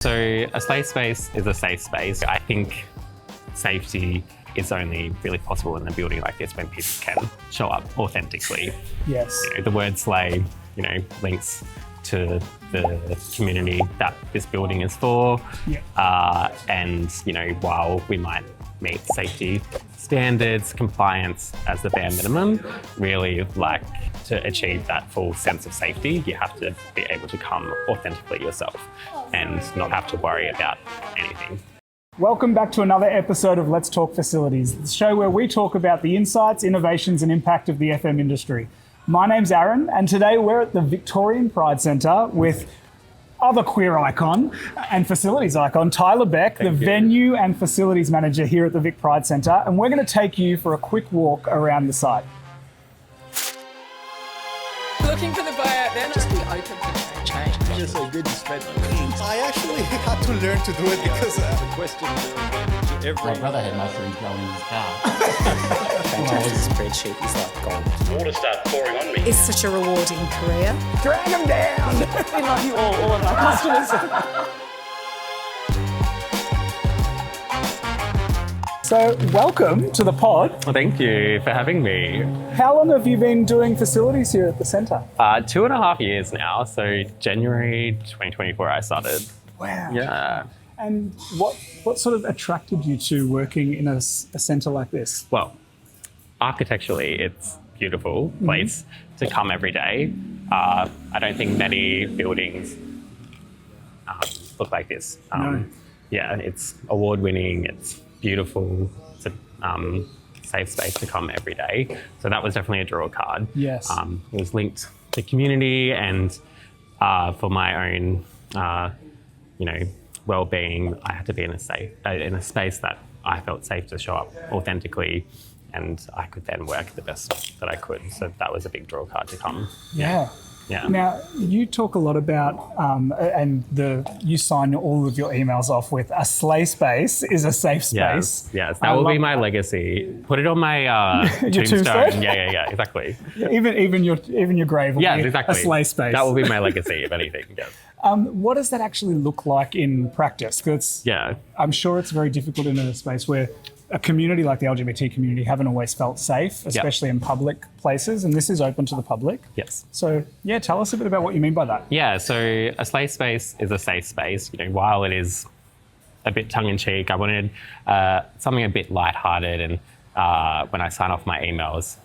So a safe space is a safe space. I think safety is only really possible in a building like this when people can show up authentically. Yes. The word slay, links to the community that this building is for. Yeah. And while we might meet safety standards, compliance as the bare minimum, really to achieve that full sense of safety, you have to be able to come authentically yourself and not have to worry about anything. Welcome back to another episode of Let's Talk Facilities, the show where we talk about the insights, innovations and impact of the FM industry. My name's Aaron, and today we're at the Victorian Pride Centre with other queer icon and facilities icon, Tyler Beck, the venue and facilities manager here at the Vic Pride Centre, and we're going to take you for a quick walk around the site. Looking for the buyout then? Just be open to change. Just so good to spread my wings. I actually had to learn to do it because The question to every... My brother had mushrooms growing in his car. Fantastic spreadsheet is like gold. Water starts pouring on me. It's such a rewarding career. Drag them down! We love you all of our customers. So, welcome to the pod. Well, thank you for having me. How long have you been doing facilities here at the centre? 2.5 years now. So January 2024 I started. Wow. Yeah. And what sort of attracted you to working in a centre like this? Well, architecturally, it's a beautiful place to come every day. I don't think many buildings look like this. No. Yeah, it's award-winning, it's beautiful, it's a safe space to come every day. So that was definitely a draw card. Yes. It was linked to community and for my own, well-being, I had to be in a space that I felt safe to show up authentically, and I could then work the best that I could. So that was a big draw card to come. Yeah. Yeah. Now, you talk a lot about, you sign all of your emails off with a slay space is a safe space. Yes, that will be my legacy. Put it on my Your tombstone. Yeah, exactly. Even your grave will be exactly. a slay space. That will be my legacy, if anything. Yes. What does that actually look like in practice? Because I'm sure it's very difficult in a space where a community like the LGBT community haven't always felt safe, especially in public places, and this is open to the public. Yes. So, tell us a bit about what you mean by that. Yeah, so a slay space is a safe space. While it is a bit tongue-in-cheek, I wanted something a bit lighthearted, and when I sign off my emails,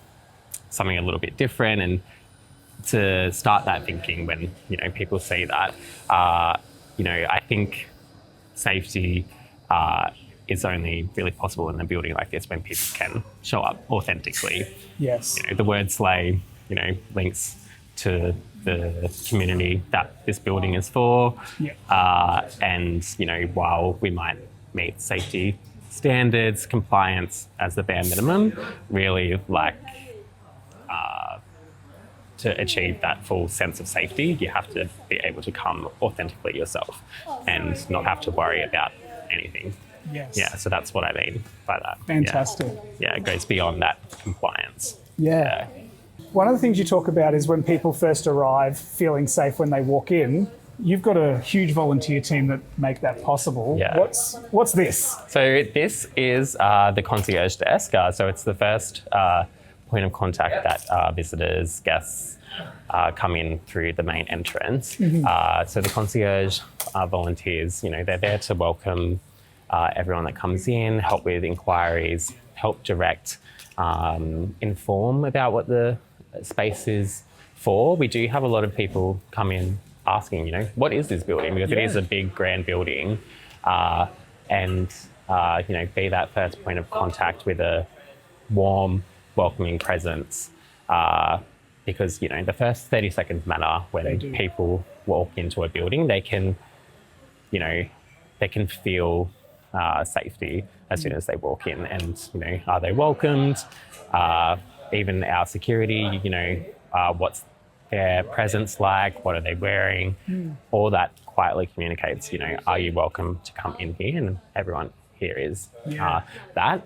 something a little bit different, and to start that thinking when, people see that. I think safety is only really possible in a building like this when people can show up authentically. Yes. The word slay, links to the community that this building is for. Yeah. And, while we might meet safety standards, compliance as the bare minimum, really to achieve that full sense of safety, you have to be able to come authentically yourself and not have to worry about anything. Yes. Yeah, so that's what I mean by that. Fantastic. Yeah, it goes beyond that compliance. Yeah. One of the things you talk about is when people first arrive feeling safe when they walk in. You've got a huge volunteer team that make that possible. Yeah. What's this? So this is the concierge desk. So it's the first point of contact that visitors, guests come in through the main entrance. So the concierge volunteers, they're there to welcome everyone that comes in, help with inquiries, help direct, inform about what the space is for. We do have a lot of people come in asking, what is this building? Because it is a big, grand building. And be that first point of contact with a warm, welcoming presence. Because, the first 30 seconds matter when people walk into a building. They can feel safety as soon as they walk in, and are they welcomed? Even our security, what's their presence like? What are they wearing? All that quietly communicates, are you welcome to come in here? And everyone here is that.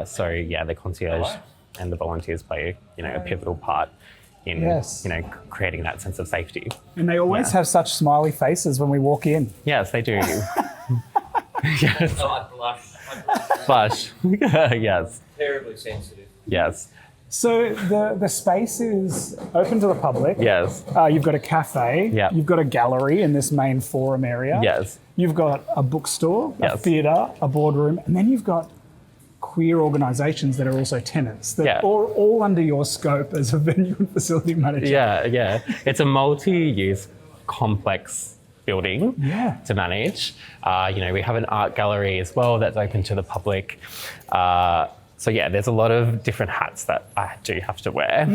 So the concierge and the volunteers play, a pivotal part in Yes. creating that sense of safety. And they always have such smiley faces when we walk in. Yes, they do. Yes. Oh, I blush. Blush. Yes. Terribly sensitive. Yes. So the space is open to the public. Yes. You've got a cafe. Yeah. You've got a gallery in this main forum area. Yes. You've got a bookstore, a Yes. theatre, a boardroom, and then you've got queer organisations that are also tenants that Yeah. are all under your scope as a venue and facility manager. Yeah. It's a multi-use complex building Yeah. to manage. We have an art gallery as well that's open to the public. So yeah, there's a lot of different hats that I do have to wear.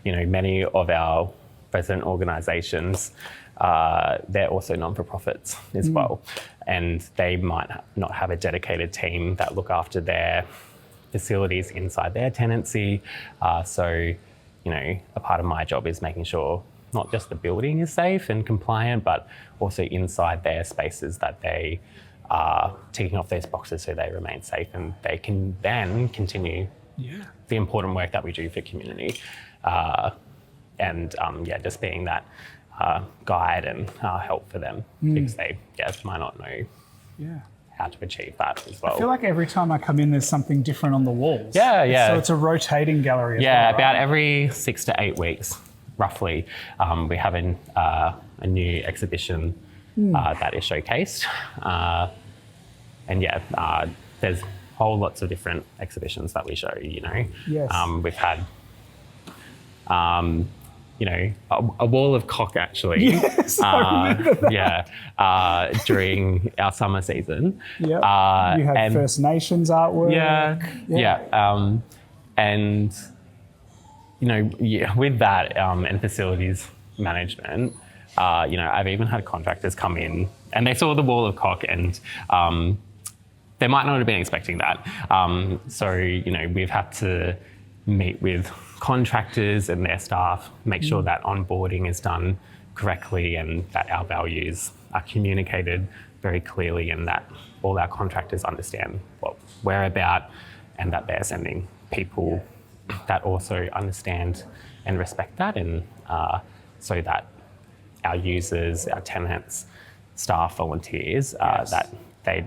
Many of our resident organisations, they're also non-for-profits as well. And they might not have a dedicated team that look after their facilities inside their tenancy. So a part of my job is making sure not just the building is safe and compliant, but also inside their spaces that they are ticking off those boxes so they remain safe and they can then continue the important work that we do for community. Just being that guide and help for them because they might not know how to achieve that as well. I feel like every time I come in, there's something different on the walls. Yeah. So it's a rotating gallery. Yeah, as well, about right? every 6 to 8 weeks, roughly, we have a new exhibition that is showcased. There's whole lots of different exhibitions that we show, Yes. We've had, a wall of cock actually. Yes, I remember that. During our summer season. Yep. You had and- First Nations artwork. With that and facilities management, I've even had contractors come in and they saw the wall of cock and they might not have been expecting that. We've had to meet with contractors and their staff, make sure that onboarding is done correctly and that our values are communicated very clearly and that all our contractors understand what we're about and that they're sending people that also understand and respect that, and so that our users, our tenants, staff, volunteers, that they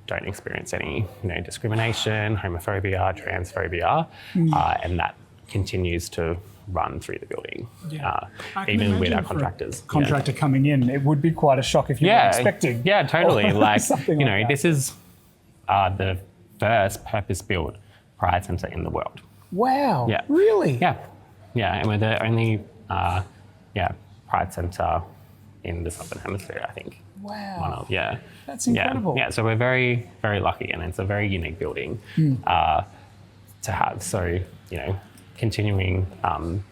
don't experience any discrimination, homophobia, transphobia, and that continues to run through the building, I can even with imagine our for a contractors. Contractor coming in, it would be quite a shock if you weren't expecting. Yeah, totally. Like, something like that. this is the first purpose-built Pride Centre in the world. Wow. Yeah. Really? Yeah, and we're the only Pride Centre in the Southern Hemisphere, I think. Wow. That's Yeah. incredible. Yeah, so we're very, very lucky and it's a very unique building to have. So, continuing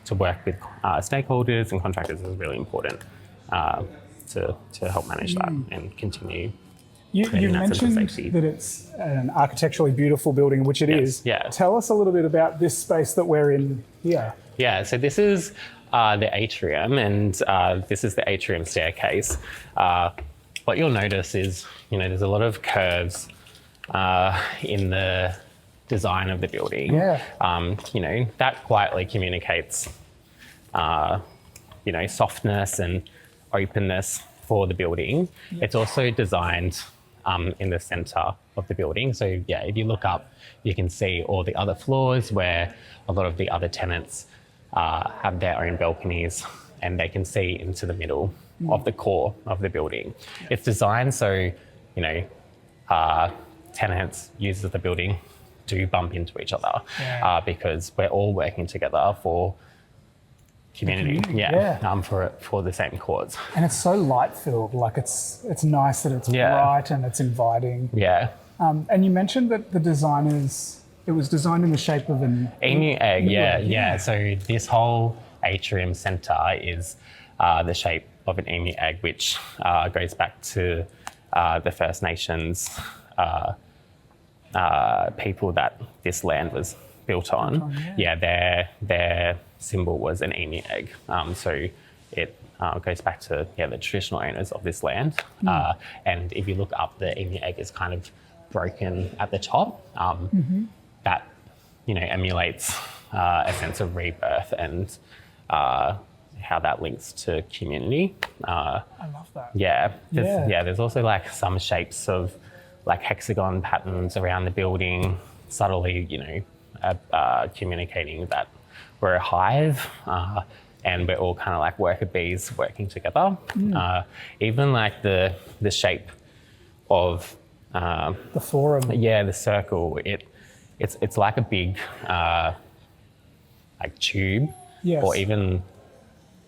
to work with stakeholders and contractors is really important to help manage that and continue. You creating that sense of mentioned safety. that it's an architecturally beautiful building, which it is. yeah. Tell us a little bit about this space that we're in here. Yeah, so this is the atrium and this is the atrium staircase. What you'll notice is, there's a lot of curves in the design of the building. Yeah. That quietly communicates, softness and openness for the building. Yeah. It's also designed in the center of the building. So if you look up, you can see all the other floors where a lot of the other tenants have their own balconies and they can see into the middle of the core of the building. It's designed so, tenants, users of the building do bump into each other because we're all working together for community. For the same cause. And it's so light filled, like it's nice that it's bright and it's inviting. Yeah. And you mentioned that it was designed in the shape of an emu egg. Yeah. So this whole atrium centre is the shape of an emu egg, which goes back to the First Nations people that this land was built on. Their symbol was an emu egg. So it goes back to the traditional owners of this land. And if you look up, the emu egg is kind of broken at the top. That emulates a sense of rebirth and how that links to community. I love that. There's also like some shapes of like hexagon patterns around the building, subtly, communicating that we're a hive and we're all kind of like worker bees working together. Even like the shape of The forum. the circle. It's like a big like tube, Yes. or even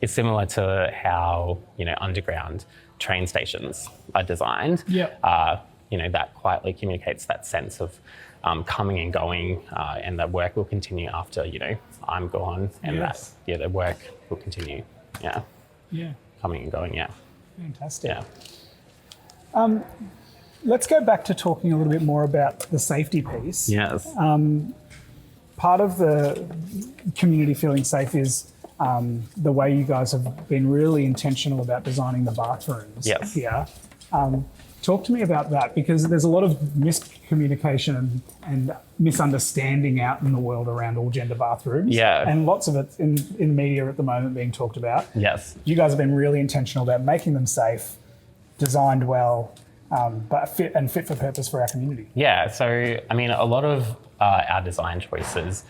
it's similar to how underground train stations are designed. Yep. That quietly communicates that sense of coming and going, and that work will continue after I'm gone, and Yes. the work will continue. Yeah, Yeah. coming and going. Yeah, Fantastic. yeah, Let's go back to talking a little bit more about the safety piece. yes, Part of the community feeling safe is the way you guys have been really intentional about designing the bathrooms Yes. here. Talk to me about that, because there's a lot of miscommunication and misunderstanding out in the world around all gender bathrooms. Yeah. And lots of it in media at the moment being talked about. yes. You guys have been really intentional about making them safe, designed well, but fit for purpose for our community. Yeah, so I mean, a lot of our design choices,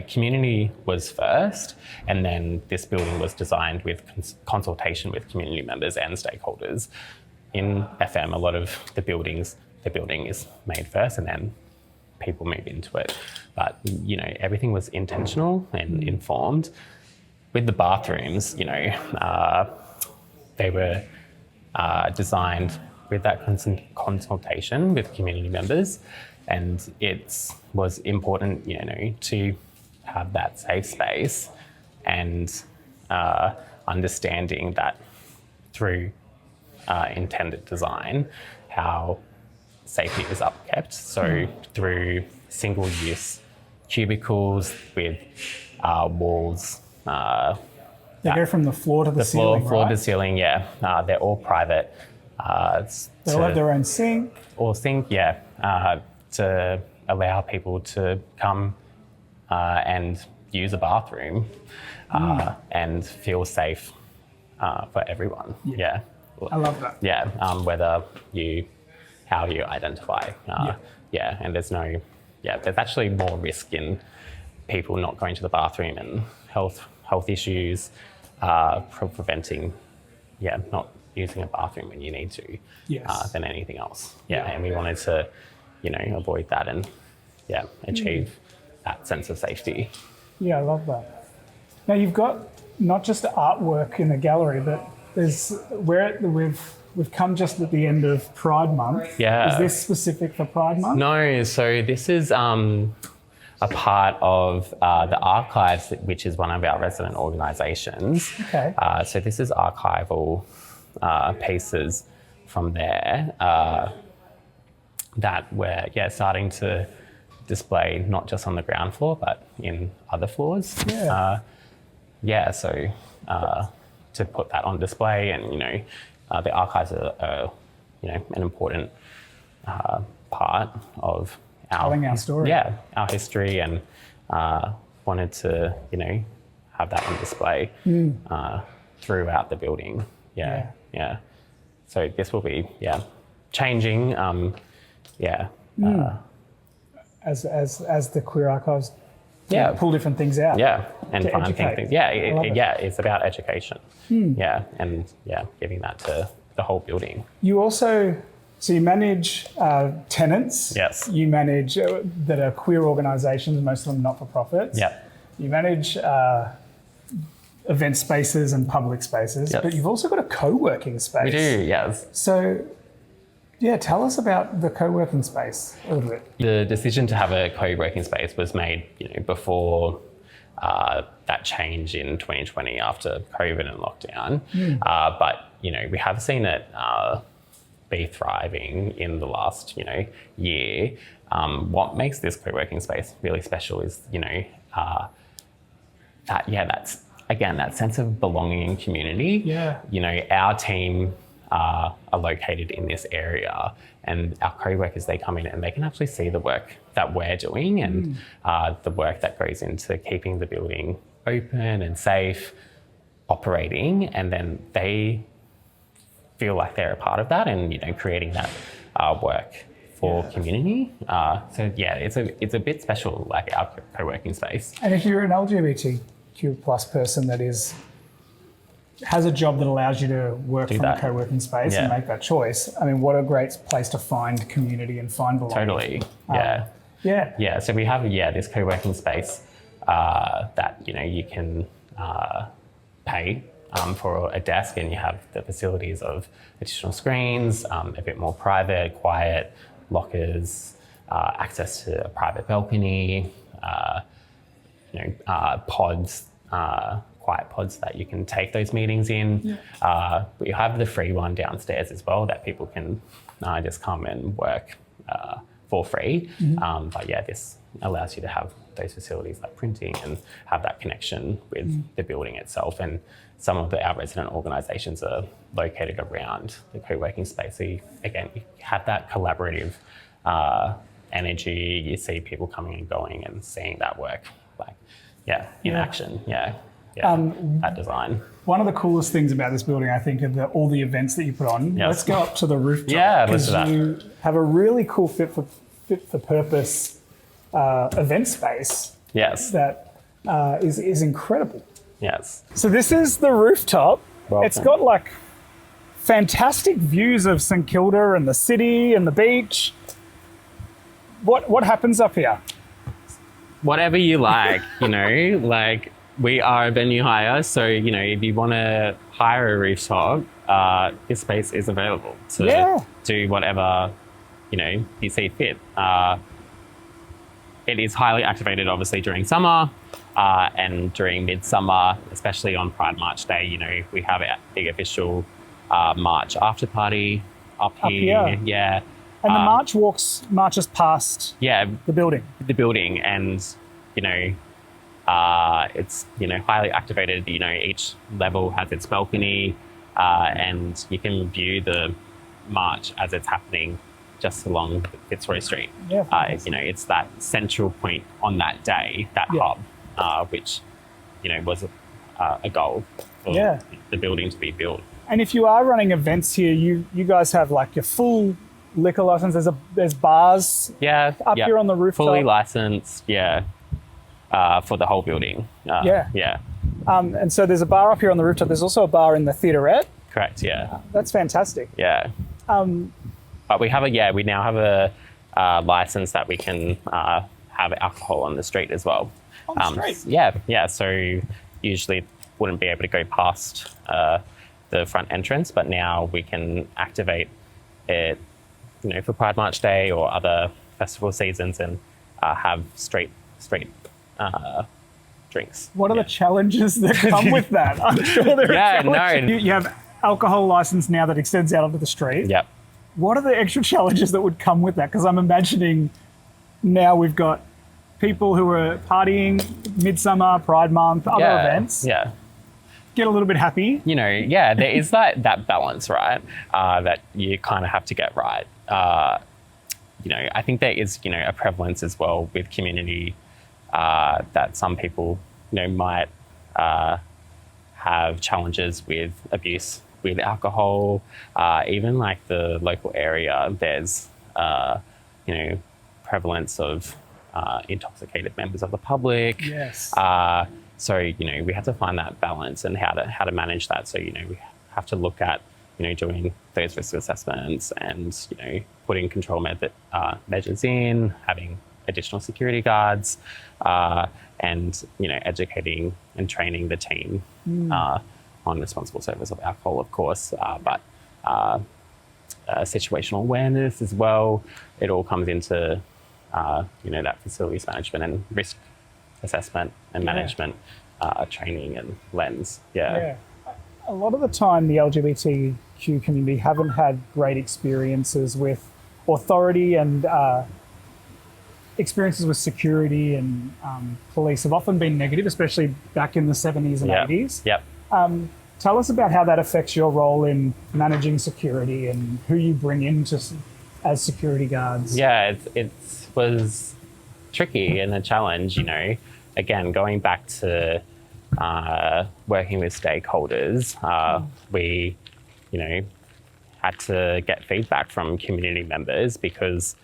community was first, and then this building was designed with consultation with community members and stakeholders. In FM, a lot of the building is made first, and then people move into it. But everything was intentional and informed. With the bathrooms, they were designed with that consultation with community members, and it was important, to have that safe space and understanding that through intended design, how safety is upkept. So through single-use cubicles with walls. They go from the floor to the ceiling, floor right? to ceiling, yeah. They're all private. They'll have their own sink. Or sink, to allow people to come and use a bathroom and feel safe for everyone. Yeah. I love that. Yeah, whether how you identify. And there's actually more risk in people not going to the bathroom and health issues, preventing, not using a bathroom when you need to, Yes. than anything else. And we wanted to, avoid that and, achieve that sense of safety. Yeah, I love that. Now you've got not just artwork in the gallery, but we've come just at the end of Pride Month. Yeah. Is this specific for Pride Month? No, so this is a part of the archives, which is one of our resident organisations. Okay. So this is archival pieces from there that we're starting to display not just on the ground floor but in other floors. Yeah. So to put that on display, and the archives are an important part of Telling our story. Yeah, our history, and wanted to have that on display throughout the building. Yeah. So this will be changing. As the queer archives Yeah. pull different things out. And To find educate. things. I love it. It's about education. And giving that to the whole building. You also, so you manage tenants. Yes. You manage that are queer organisations, most of them not-for-profits. Yeah. You manage event spaces and public spaces, Yes. but you've also got a co-working space. We do, yes. So, tell us about the co-working space a little bit. The decision to have a co-working space was made, before that change in 2020 after COVID and lockdown. But we have seen it be thriving in the last year. What makes this co-working space really special is that sense of belonging and community. Yeah. Our team are located in this area, and our co-workers, they come in and they can actually see the work that we're doing and the work that goes into keeping the building open and safe operating, and then they feel like they're a part of that, and creating that work for community. So yeah, it's a bit special, like our co-working space. And if you're an LGBTQ plus person that has a job that allows you to work from a co-working space and make that choice, I mean, what a great place to find community and find belonging. Totally. Yeah. So we have this co-working space that you can pay for a desk, and you have the facilities of additional screens, a bit more private, quiet, lockers, access to a private balcony, pods, quiet pods that you can take those meetings in. We have the free one downstairs as well that people can just come and work for free. But yeah, this allows you to have those facilities like printing and have that connection with the building itself. And some of our resident organisations are located around the co-working space. So you have that collaborative energy. You see people coming and going and seeing that work in action. That design. One of the coolest things about this building, I think, are all the events that you put on. Yes. Let's go up to the rooftop. Yeah, let's do that. You have a really cool fit for purpose event space. Yes. That is incredible. Yes. So this is the rooftop. Welcome. It's got like fantastic views of St Kilda and the city and the beach. What happens up here? Whatever you like, like we are a venue hire. So, if you want to hire a rooftop, this space is available to do whatever, you see fit. It is highly activated, obviously, during summer and during midsummer, especially on Pride March Day. We have the official March after party up here. Yeah. And the march marches past the building. The building, and it's highly activated. Each level has its balcony, and you can view the march as it's happening just along Fitzroy Street. Yeah. It's that central point on that day, that hub, which was a goal for the building to be built. And if you are running events here, you guys have like your full liquor license. There's bars up here on the rooftop. Fully licensed, for the whole building. And so there's a bar up here on the rooftop. There's also a bar in the theaterette. Correct, yeah. That's fantastic. Yeah. But we now have a license that we can have alcohol on the street as well. On the street? Yeah. So usually wouldn't be able to go past the front entrance, but now we can activate it, for Pride March Day or other festival seasons, and have street drinks. What are the challenges that come with that? I'm sure there are challenges. You have alcohol license now that extends out onto the street. Yep. What are the extra challenges that would come with that? Because I'm imagining now we've got people who are partying, Midsummer, Pride Month, other events. Yeah. Get a little bit happy. There is that balance, right? That you kind of have to get right. I think there is, a prevalence as well with community that some people, might have challenges with abuse with alcohol. Even like the local area, there's, prevalence of intoxicated members of the public. Yes. So, we have to find that balance and how to manage that. So, we have to look at, doing those risk assessments and, putting control measures in, having additional security guards, and, educating and training the team on responsible service of alcohol, of course, but situational awareness as well. It all comes into, that facilities management and risk assessment and management training and lens. Yeah. A lot of the time, the LGBTQ community haven't had great experiences with authority, and experiences with security and police have often been negative, especially back in the 70s and 80s. Yep. Tell us about how that affects your role in managing security and who you bring in as security guards. Yeah, it was tricky and a challenge, Again, going back to, working with stakeholders, we, had to get feedback from community members because,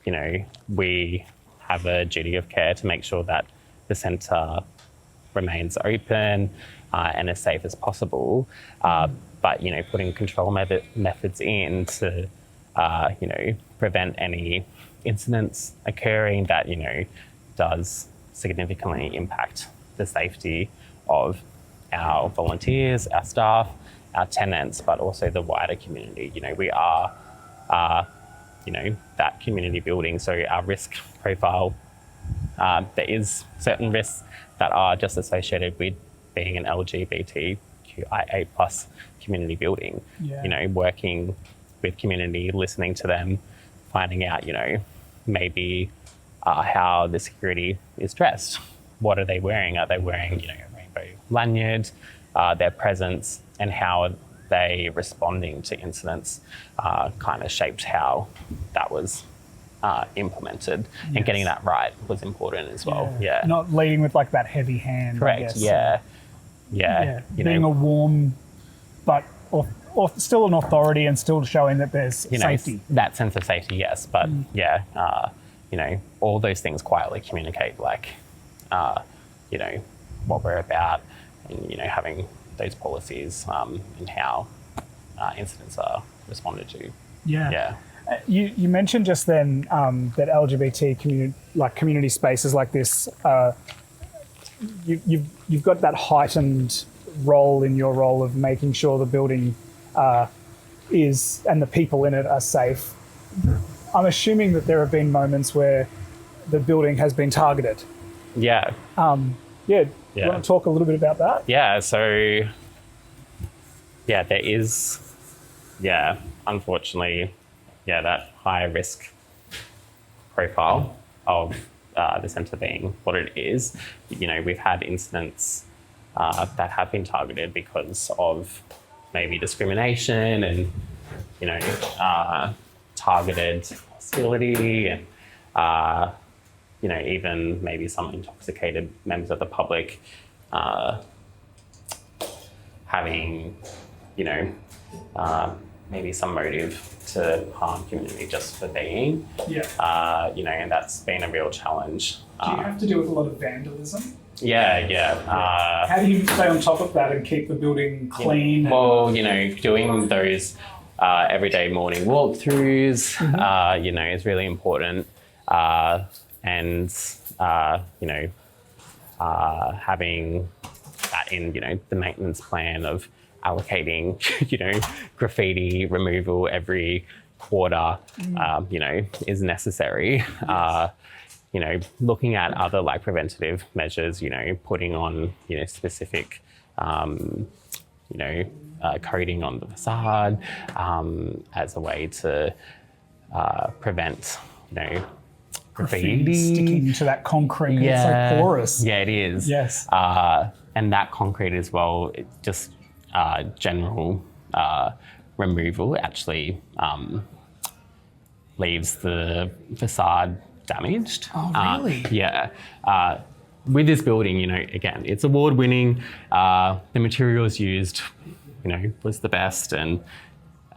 we have a duty of care to make sure that the centre remains open and as safe as possible. But, putting control methods in to, prevent any incidents occurring that, does significantly impact the safety of our volunteers, our staff, our tenants, but also the wider community. We are, that community building. So our risk profile, there is certain risks that are just associated with being an LGBTQIA+ community building. Yeah. Working with community, listening to them, finding out, maybe how the security is dressed. What are they wearing? Are they wearing, a rainbow lanyard? Their presence and how are they responding to incidents kind of shaped how that was implemented. Yes. And getting that right was important as well. Yeah. Not leading with like that heavy hand. Correct. I guess. Yeah. Being a warm, but or still an authority and still showing that there's safety. That sense of safety, yes. But all those things quietly communicate like, what we're about and, having those policies and how incidents are responded to. Yeah. You mentioned just then that LGBT community spaces like this, you've got that heightened role in your role of making sure the building is and the people in it are safe. I'm assuming that there have been moments where the building has been targeted. Yeah. Do you want to talk a little bit about that? Yeah, so, there is, unfortunately, that high risk profile of the centre being what it is. We've had incidents that have been targeted because of maybe discrimination and, targeted hostility and, even maybe some intoxicated members of the public having, maybe some motive to harm community just for being. And that's been a real challenge. Do you have to deal with a lot of vandalism? Yeah. How do you stay on top of that and keep the building clean? Well, doing those everyday morning walkthroughs, is really important. And having that in, the maintenance plan of allocating, graffiti removal every quarter, is necessary. Looking at other like preventative measures, putting on, specific, coating on the facade as a way to prevent, graffiti sticking to that concrete. It's so porous. Yeah, it is. Yes. And that concrete as well, just general removal actually leaves the facade damaged. Oh, really? With this building, again, it's award-winning. The materials used, was the best and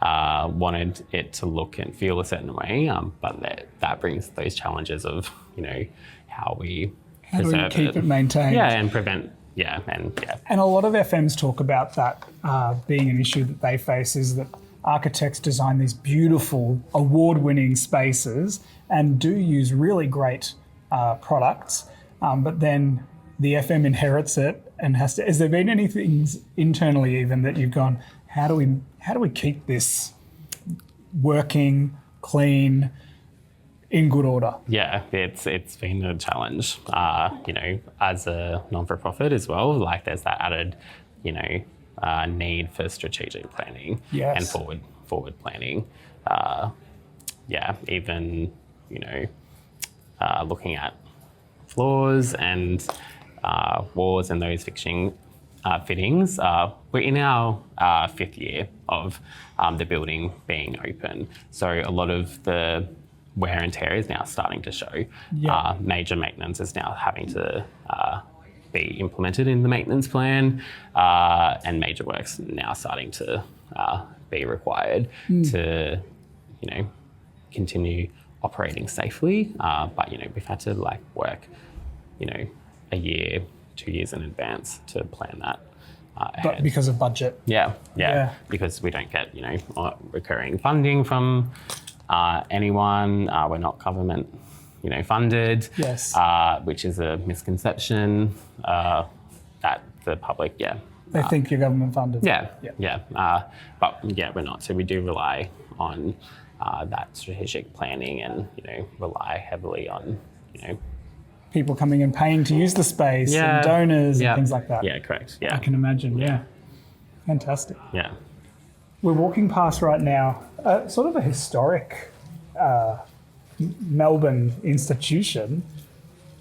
wanted it to look and feel a certain way. But that brings those challenges of, how we preserve keep it maintained. and prevent. And a lot of FMs talk about that being an issue that they face is that architects design these beautiful award-winning spaces and do use really great products, but then the FM inherits it and has to. Has there been any things internally even that you've gone, how do we keep this working, clean, in good order? Yeah, it's been a challenge. As a non-for-profit as well, like there's that added, need for strategic planning and forward planning. Even looking at floors and walls and those fittings. We're in our 5th year of the building being open, so a lot of the wear and tear is now starting to show. Major maintenance is now having to be implemented in the maintenance plan, and major works now starting to be required to, continue operating safely. But we've had to work, a year, 2 years in advance to plan that. But because of budget. Yeah, because we don't get recurring funding from anyone. We're not government funded. Yes. Which is a misconception that the public They think you're government funded. but we're not. So we do rely on that strategic planning and rely heavily on people coming and paying to use the space and donors and things like that. Yeah, correct. Yeah. I can imagine, Fantastic. Yeah. We're walking past right now sort of a historic Melbourne institution.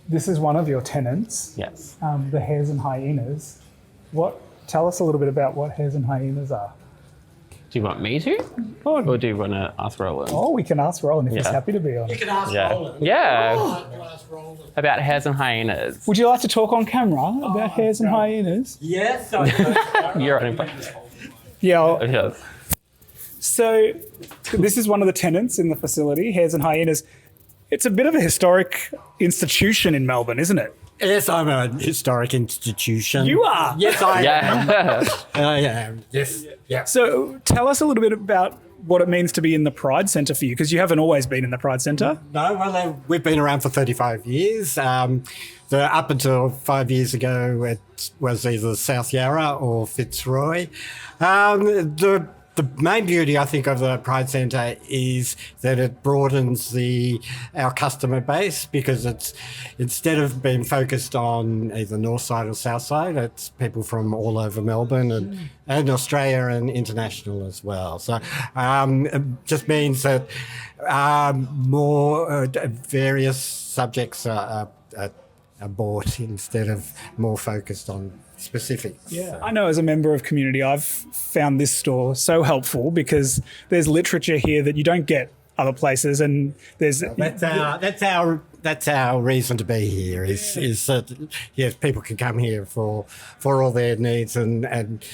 This is one of your tenants, Yes. the Hares and Hyenas. Tell us a little bit about what Hares and Hyenas are. Do you want me to? Or do you want to ask Roland? Oh, we can ask Roland if he's happy to be on. You can ask Yeah. Roland. Yeah. You can ask Roland. About hares and hyenas. Would you like to talk on camera about Hares and Hyenas? Yes. You're on Yeah. Yes. So this is one of the tenants in the facility, Hares and Hyenas. It's a bit of a historic institution in Melbourne, isn't it? Yes, I'm a historic institution. You are? Yes, I am. Yeah. I am. Yes. Yeah. So tell us a little bit about what it means to be in the Pride Centre for you, because you haven't always been in the Pride Centre. No, well, we've been around for 35 years. Up until 5 years ago, it was either South Yarra or Fitzroy. The main beauty, I think, of the Pride Centre is that it broadens our customer base, because it's, instead of being focused on either north side or south side, it's people from all over Melbourne and Australia and international as well. So it just means that more various subjects are bought instead of more focused on specifics. Yeah, I know as a member of community, I've found this store so helpful because there's literature here that you don't get other places, and there's that's our reason to be here. Is that people can come here for all their needs, and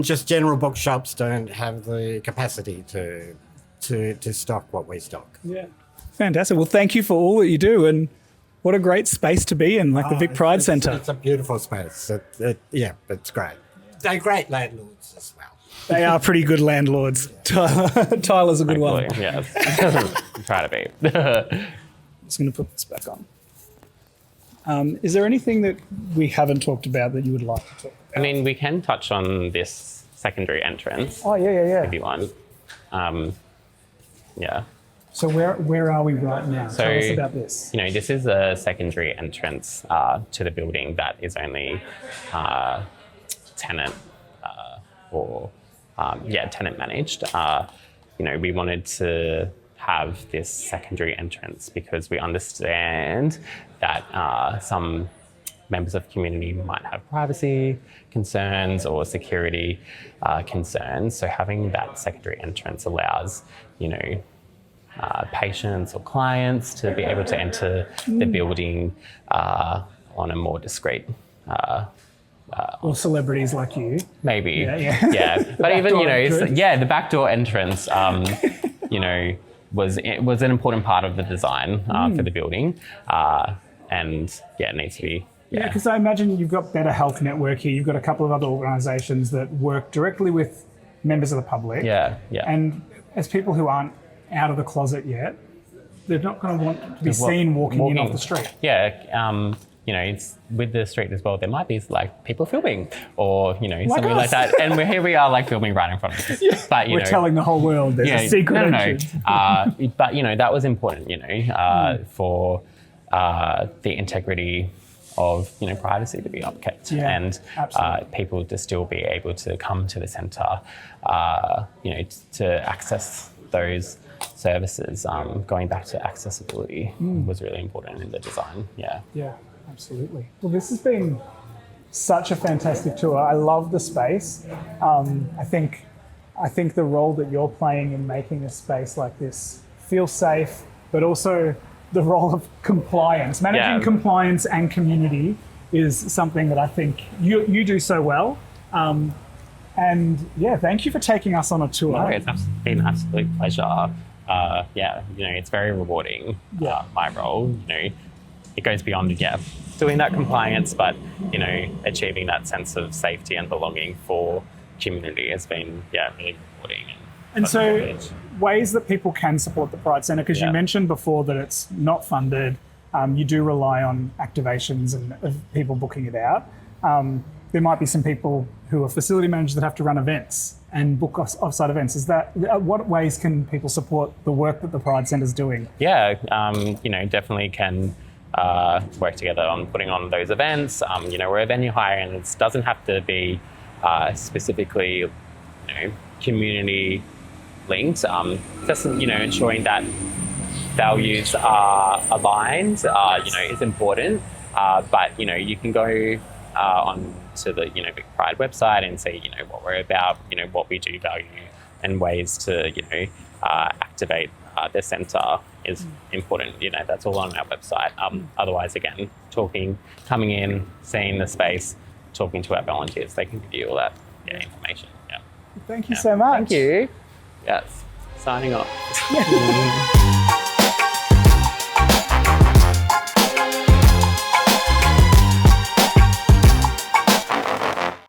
just general bookshops don't have the capacity to stock what we stock. Yeah, fantastic. Well, thank you for all that you do, and what a great space to be in, like the Vic Pride Centre. It's a beautiful space. It's great. They're great landlords as well. They are pretty good landlords. Tyler's a good one. Yes. Try to be. I'm just going to put this back on. Is there anything that we haven't talked about that you would like to talk about? I mean, we can touch on this secondary entrance Oh, yeah. if you want. Yeah. So where are we right now? So, Tell us about this. this is a secondary entrance to the building that is only tenant tenant managed. We wanted to have this secondary entrance because we understand that some members of the community might have privacy concerns or security concerns. So having that secondary entrance allows, patients or clients to be able to enter the building on a more discreet. Or celebrities like you. Maybe. Yeah. But even, entrance. the backdoor entrance, was an important part of the design for the building. It needs to be. Yeah, because I imagine you've got Better Health Network here. You've got a couple of other organisations that work directly with members of the public. Yeah. And as people who aren't out of the closet yet, they're not going to want to be seen walking in off the street. Yeah. It's with the street as well. There might be people filming or something us. like that, and here we are filming right in front of us. Yeah. But we're telling the whole world there's a secret entrance. But that was important. For the integrity of privacy to be upkept, and people to still be able to come to the centre, to access those services. Going back to accessibility was really important in the design. Yeah, absolutely. Well, this has been such a fantastic tour. I love the space. I think the role that you're playing in making a space like this feel safe, but also the role of compliance, managing compliance and community is something that I think you do so well. And yeah, thank you for taking us on a tour. No, it's been an absolute pleasure. It's very rewarding. My role, it goes beyond doing that compliance, but achieving that sense of safety and belonging for community has been really rewarding. And so, ways that people can support the Pride Centre, because you mentioned before that it's not funded. You do rely on activations and of people booking it out. There might be some people who are facility managers that have to run events and book off-site events. What ways can people support the work that the Pride Centre is doing? Yeah, definitely can work together on putting on those events. We're a venue hire, and it doesn't have to be specifically, community linked. Just ensuring that values are aligned, is important. But you can go on to the Vic Pride website and see what we're about, what we do value, and ways to activate the centre is important. That's all on our website. Otherwise, again, coming in, seeing the space, talking to our volunteers, they can give you all that information. Thank you so much. Thank you. Yes. Signing off.